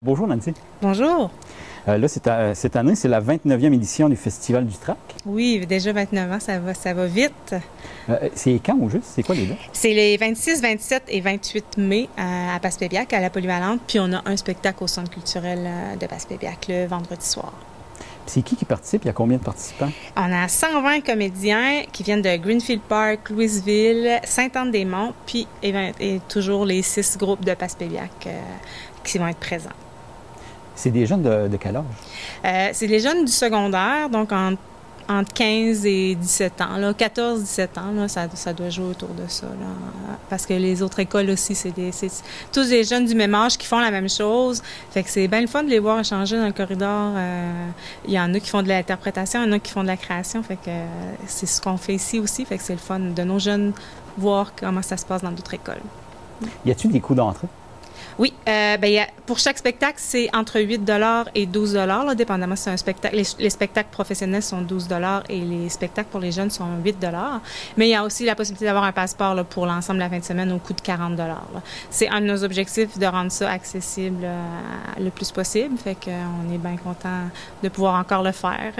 Bonjour Nancy. Bonjour. Là, cette année, c'est la 29e édition du Festival du Trac. Oui, déjà 29 ans, ça va vite. C'est quand au juste? C'est quoi les dates? C'est les 26, 27 et 28 mai à Passepébiac, à la Polyvalente. Puis on a un spectacle au Centre culturel de Passepébiac le vendredi soir. C'est qui participe? Il y a combien de participants? On a 120 comédiens qui viennent de Greenfield Park, Louisville, Sainte-Anne-des-Monts, puis et toujours les 6 groupes de Passepébiac qui vont être présents. C'est des jeunes de quel âge? C'est les jeunes du secondaire, donc entre 15 et 17 ans. 14-17 ans, là, ça doit jouer autour de ça. Là, parce que les autres écoles aussi, c'est tous des jeunes du même âge qui font la même chose. Fait que c'est bien le fun de les voir échanger dans le corridor. Il y en a qui font de l'interprétation, il y en a qui font de la création. Fait que c'est ce qu'on fait ici aussi. Fait que c'est le fun de nos jeunes voir comment ça se passe dans d'autres écoles. Y a-t-il des coûts d'entrée? Oui, pour chaque spectacle, c'est entre 8 et 12 là, dépendamment si c'est un spectacle. Les spectacles professionnels sont 12 et les spectacles pour les jeunes sont 8 Mais il y a aussi la possibilité d'avoir un passeport là, pour l'ensemble de la fin de semaine au coût de 40 C'est un de nos objectifs de rendre ça accessible le plus possible. Fait qu'on est bien content de pouvoir encore le faire.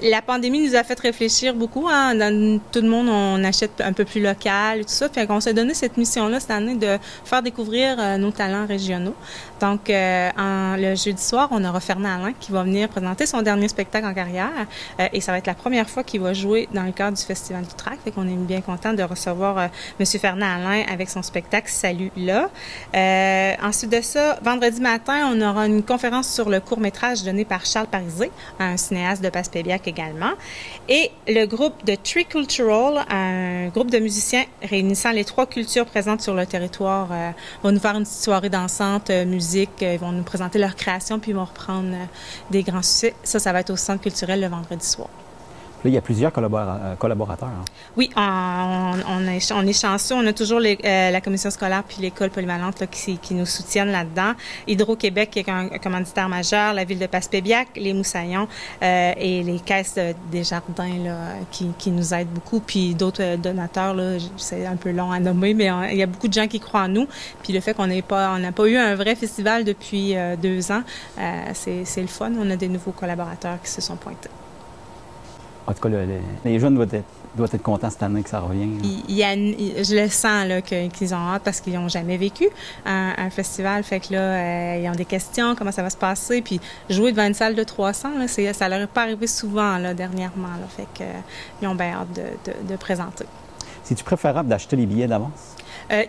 La pandémie nous a fait réfléchir beaucoup. Hein. Dans tout le monde, on achète un peu plus local et tout ça. Fait qu'on s'est donné cette mission-là cette année de faire découvrir nos talents régionaux. Donc, le jeudi soir, on aura Fernand Alain qui va venir présenter son dernier spectacle en carrière. Et ça va être la première fois qu'il va jouer dans le cadre du Festival du Trac. Fait qu'on est bien content de recevoir M. Fernand Alain avec son spectacle Salut là. Ensuite de ça, vendredi matin, on aura une conférence sur le court-métrage donné par Charles Parisé, un cinéaste de Passepébiac également. Et le groupe de Tricultural, un groupe de musiciens réunissant les 3 cultures présentes sur le territoire, va nous faire une petite soirée dansante, musique. Ils vont nous présenter leur création, puis ils vont reprendre des grands succès. Ça va être au Centre culturel le vendredi soir. Là, il y a plusieurs collaborateurs. Hein. Oui, on est chanceux. On a toujours la commission scolaire puis l'école polyvalente là, qui nous soutiennent là-dedans. Hydro-Québec, qui est un commanditaire majeur, la ville de Passepébiac, les Moussaillons et les caisses des jardins là, qui nous aident beaucoup. Puis d'autres donateurs, là, c'est un peu long à nommer, mais il y a beaucoup de gens qui croient en nous. Puis le fait qu'on n'a pas eu un vrai festival depuis 2 ans, c'est le fun. On a des nouveaux collaborateurs qui se sont pointés. En tout cas, les jeunes doivent être contents cette année que ça revient. Je le sens là, qu'ils ont hâte parce qu'ils n'ont jamais vécu un festival. Fait que là, ils ont des questions, comment ça va se passer. Puis jouer devant une salle de 300, là, ça leur est pas arrivé souvent là, dernièrement. Là, fait que, ils ont bien hâte de présenter. C'est-tu préférable d'acheter les billets d'avance?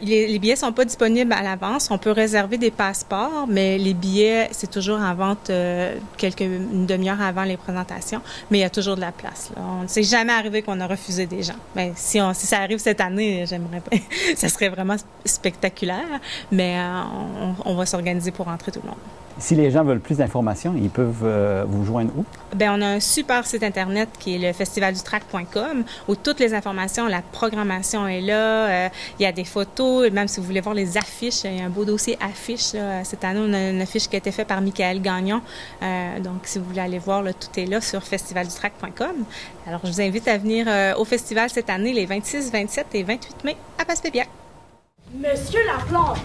Les billets ne sont pas disponibles à l'avance. On peut réserver des passeports, mais les billets, c'est toujours en vente une demi-heure avant les présentations. Mais il y a toujours de la place. Là. On ne s'est jamais arrivé qu'on a refusé des gens. Mais si ça arrive cette année, j'aimerais pas. Ça serait vraiment spectaculaire. Mais on va s'organiser pour entrer tout le monde. Si les gens veulent plus d'informations, ils peuvent vous joindre où? Bien, on a un super site Internet qui est le festivaldutrac.com où toutes les informations, la programmation est là. Il y a des photos, même si vous voulez voir les affiches, il y a un beau dossier affiches. Là. Cette année, on a une affiche qui a été faite par Michael Gagnon. Donc, si vous voulez aller voir, là, tout est là sur festivaldutrac.com. Alors, je vous invite à venir au festival cette année, les 26, 27 et 28 mai à Passepébiac. Monsieur Laplante,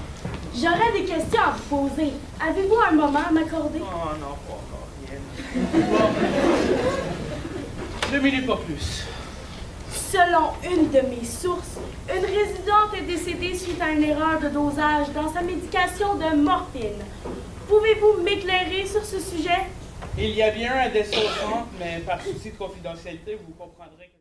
j'aurais des questions à vous poser. Avez-vous un moment à m'accorder? Oh non, pas encore rien. Bon. 2 minutes, pas plus. Selon une de mes sources, une résidente est décédée suite à une erreur de dosage dans sa médication de morphine. Pouvez-vous m'éclairer sur ce sujet? Il y a bien un décès au centre, mais par souci de confidentialité, vous comprendrez que...